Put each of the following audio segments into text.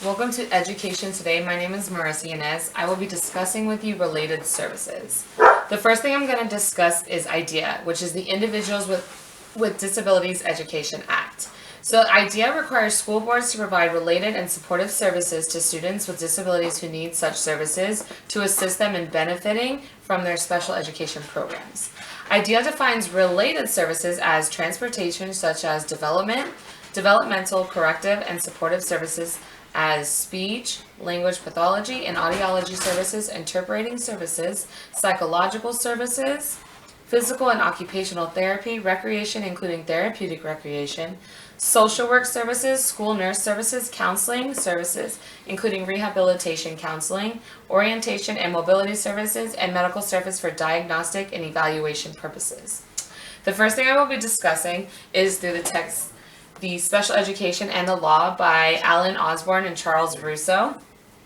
Welcome to Education Today. My name is Marissa Yanez. I will be discussing with you related services. The first thing I'm going to discuss is IDEA, which is the Individuals with Disabilities Education Act. So IDEA requires school boards to provide related and supportive services to students with disabilities who need such services to assist them in benefiting from their special education programs. IDEA defines related services as transportation such as developmental, corrective, and supportive services as speech, language pathology, and audiology services, interpreting services, psychological services, physical and occupational therapy, recreation including therapeutic recreation, social work services, school nurse services, counseling services including rehabilitation counseling, orientation and mobility services, and medical service for diagnostic and evaluation purposes. The first thing I will be discussing is through the text The Special Education and the Law by Alan Osborne and Charles Russo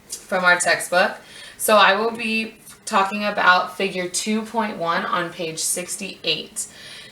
from our textbook. So I will be talking about figure 2.1 on page 68.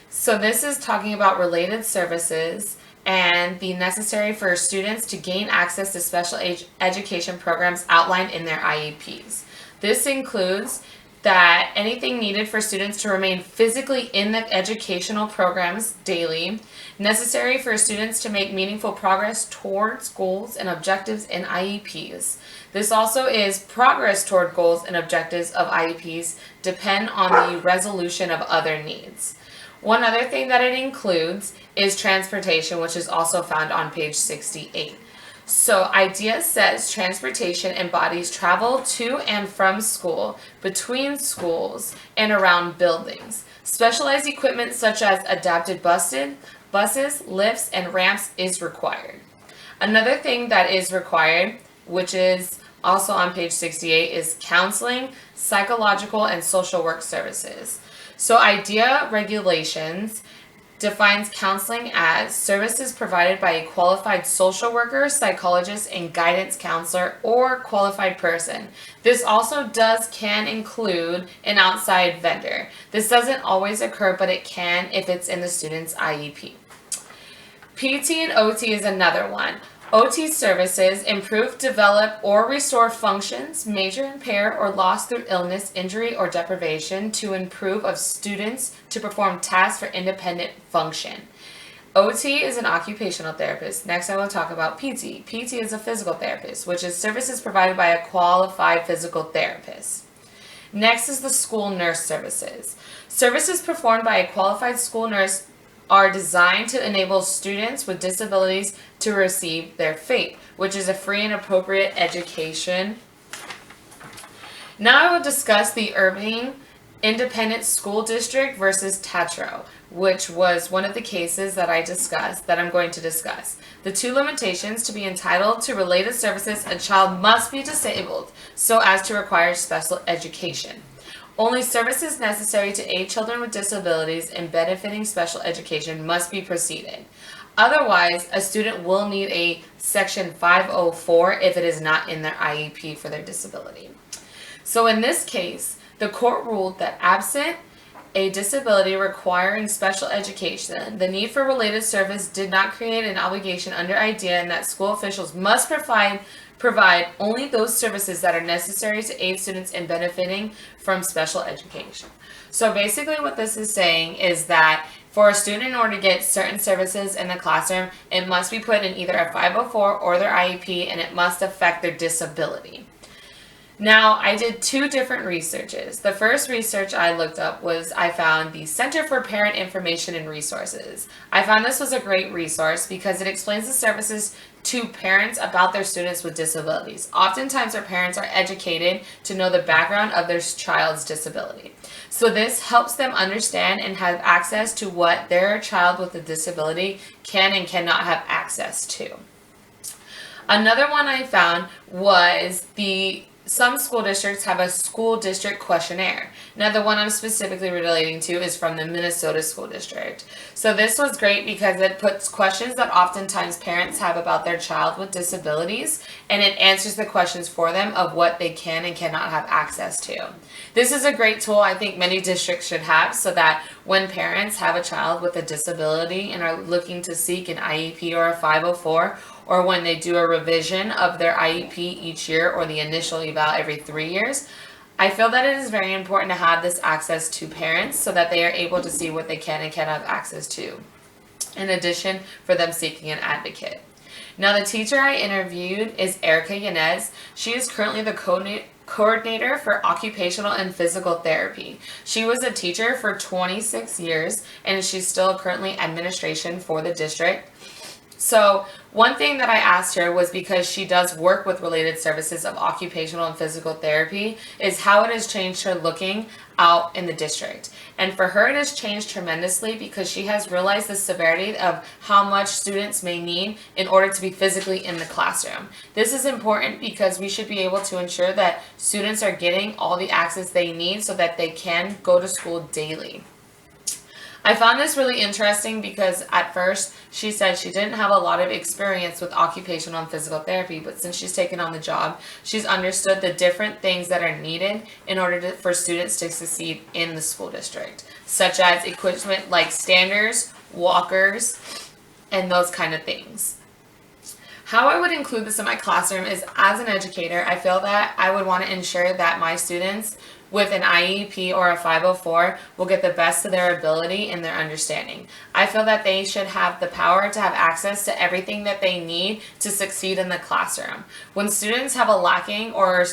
So this is talking about related services and the necessary for students to gain access to special education programs outlined in their IEPs. This includes that anything needed for students to remain physically in the educational programs daily, necessary for students to make meaningful progress towards goals and objectives in IEPs. This also is progress toward goals and objectives of IEPs depend on the resolution of other needs. One other thing that it includes is transportation, which is also found on page 68. So IDEA says transportation embodies travel to and from school, between schools, and around buildings. Specialized equipment such as adapted buses, lifts, and ramps is required. Another thing that is required, which is also on page 68, is counseling, psychological, and social work services. So IDEA regulations defines counseling as services provided by a qualified social worker, psychologist, and guidance counselor or qualified person. This also can include an outside vendor. This doesn't always occur, but it can if it's in the student's IEP. PT and OT is another one. OT services improve, develop, or restore functions, major impair, or lost through illness, injury, or deprivation to improve of students to perform tasks for independent function. OT is an occupational therapist. Next, I will talk about PT. PT is a physical therapist, which is services provided by a qualified physical therapist. Next is the school nurse services. Services performed by a qualified school nurse are designed to enable students with disabilities to receive their FAPE, which is a free and appropriate education. Now I will discuss the Irving Independent School District versus Tatro, which was one of the cases that I'm going to discuss. The two limitations: to be entitled to related services, a child must be disabled so as to require special education. Only services necessary to aid children with disabilities in benefiting special education must be preceded. Otherwise, a student will need a Section 504 if it is not in their IEP for their disability. So in this case, the court ruled that absent a disability requiring special education, the need for related service did not create an obligation under IDEA, and that school officials must provide only those services that are necessary to aid students in benefiting from special education. So basically what this is saying is that for a student, in order to get certain services in the classroom, it must be put in either a 504 or their IEP, and it must affect their disability. Now, I did two different researches. The first research I looked up I found the Center for Parent Information and Resources. I found this was a great resource because it explains the services to parents about their students with disabilities. Oftentimes, our parents are educated to know the background of their child's disability. So this helps them understand and have access to what their child with a disability can and cannot have access to. Another one I found was some school districts have a school district questionnaire. Now, the one I'm specifically relating to is from the Minnesota School District. So this was great because it puts questions that oftentimes parents have about their child with disabilities, and it answers the questions for them of what they can and cannot have access to. This is a great tool I think many districts should have, so that when parents have a child with a disability and are looking to seek an IEP or a 504, or when they do a revision of their IEP each year or the initial eval every 3 years, I feel that it is very important to have this access to parents so that they are able to see what they can and cannot have access to. In addition, for them seeking an advocate. Now, the teacher I interviewed is Yanez. She is currently the coordinator for occupational and physical therapy. She was a teacher for 26 years and she's still currently administration for the district. So one thing that I asked her was, because she does work with related services of occupational and physical therapy, is how it has changed her looking out in the district. And for her, it has changed tremendously because she has realized the severity of how much students may need in order to be physically in the classroom. This is important because we should be able to ensure that students are getting all the access they need so that they can go to school daily. I found this really interesting because at first she said she didn't have a lot of experience with occupational and physical therapy, but since she's taken on the job, she's understood the different things that are needed in order for students to succeed in the school district, such as equipment like standers, walkers, and those kind of things. How I would include this in my classroom is, as an educator, I feel that I would want to ensure that my students with an IEP or a 504 will get the best of their ability and their understanding. I feel that they should have the power to have access to everything that they need to succeed in the classroom. When students have a lacking or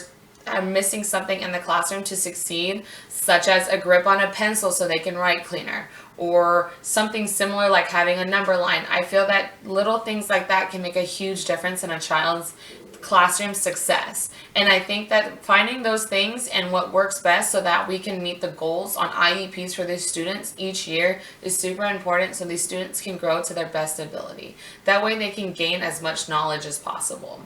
are missing something in the classroom to succeed, such as a grip on a pencil so they can write cleaner, or something similar like having a number line, I feel that little things like that can make a huge difference in a child's classroom success. And I think that finding those things and what works best so that we can meet the goals on IEPs for these students each year is super important, so these students can grow to their best ability. That way they can gain as much knowledge as possible.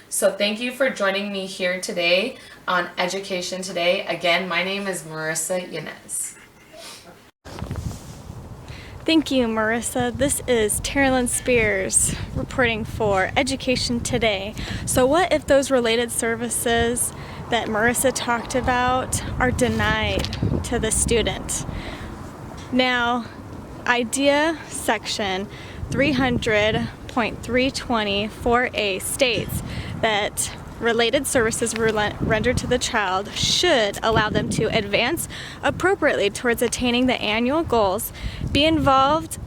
So thank you for joining me here today on Education Today. Again, my name is Marissa Yanez. Thank you, Marissa. This is Terralyn Spears reporting for Education Today. So what if those related services that Marissa talked about are denied to the student? Now, IDEA section 300.320 4A states that related services rendered to the child should allow them to advance appropriately towards attaining the annual goals, be involved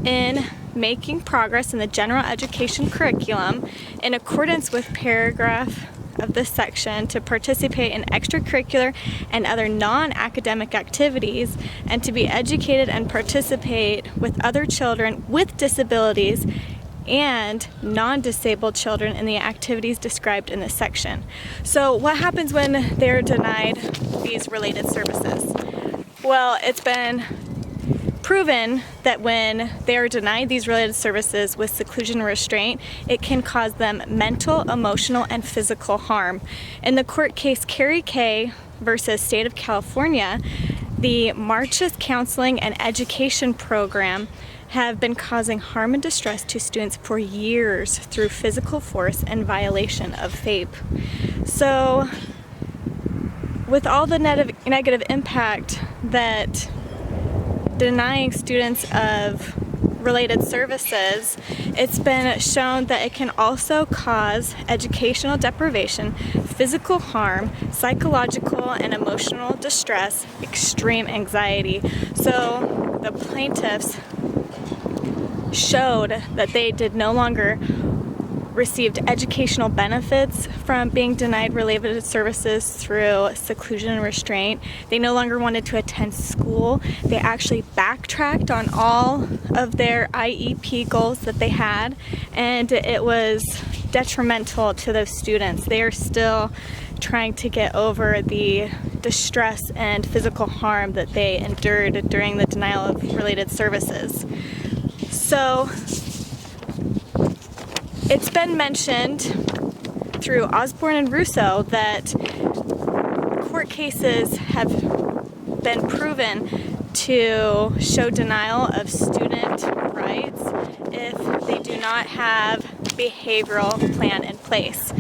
in making progress in the general education curriculum in accordance with paragraph of this section, to participate in extracurricular and other non-academic activities, and to be educated and participate with other children with disabilities and non-disabled children in the activities described in this section. So what happens when they're denied these related services? Well, it's been proven that when they are denied these related services with seclusion and restraint, it can cause them mental, emotional, and physical harm. In the court case Carrie K. versus State of California, the Marches Counseling and Education Program have been causing harm and distress to students for years through physical force and violation of FAPE. So with all the negative impact that denying students of related services, it's been shown that it can also cause educational deprivation, physical harm, psychological and emotional distress, extreme anxiety. So the plaintiffs showed that they did no longer received educational benefits from being denied related services through seclusion and restraint. They no longer wanted to attend school. They actually backtracked on all of their IEP goals that they had, and it was detrimental to those students. They are still trying to get over the distress and physical harm that they endured during the denial of related services. So it's been mentioned through Osborne and Russo that court cases have been proven to show denial of student rights if they do not have behavioral plan in place.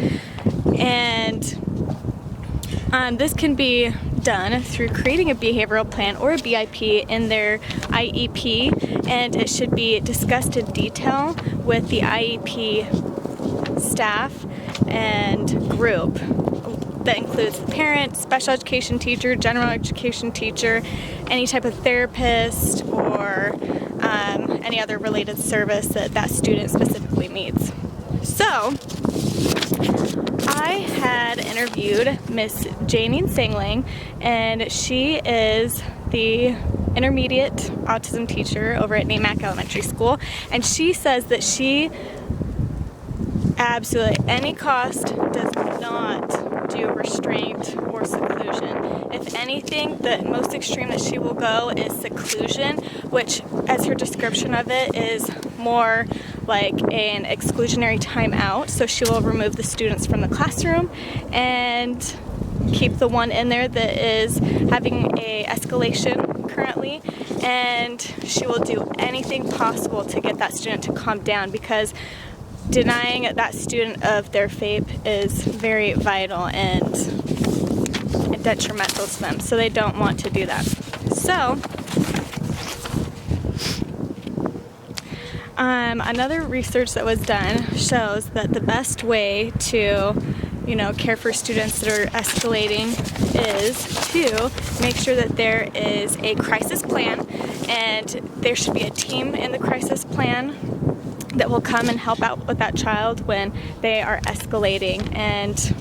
And this can be done through creating a behavioral plan or a BIP in their IEP, and it should be discussed in detail with the IEP staff and group that includes the parent, special education teacher, general education teacher, any type of therapist, or any other related service that that student specifically needs. So I had interviewed Miss Janine Singling, and she is the intermediate autism teacher over at Namac Elementary School, and she says that she absolutely any cost does not do restraint or seclusion. If anything, the most extreme that she will go is seclusion, which, as her description of it, is more like an exclusionary timeout. So she will remove the students from the classroom and keep the one in there that is having a escalation currently, and she will do anything possible to get that student to calm down, because denying that student of their FAPE is very vital and detrimental to them, so they don't want to do that. So another research that was done shows that the best way to care for students that are escalating is to make sure that there is a crisis plan, and there should be a team in the crisis plan that will come and help out with that child when they are escalating and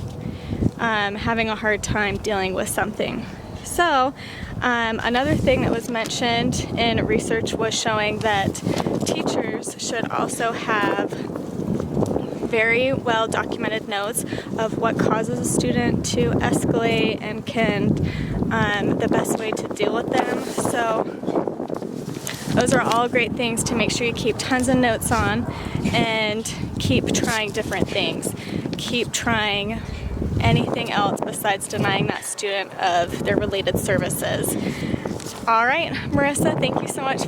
having a hard time dealing with something. So another thing that was mentioned in research was showing that teachers should also have very well documented notes of what causes a student to escalate and the best way to deal with them. So those are all great things to make sure you keep tons of notes on, and keep trying different things. Keep trying anything else besides denying that student of their related services. All right, Marissa, thank you so much.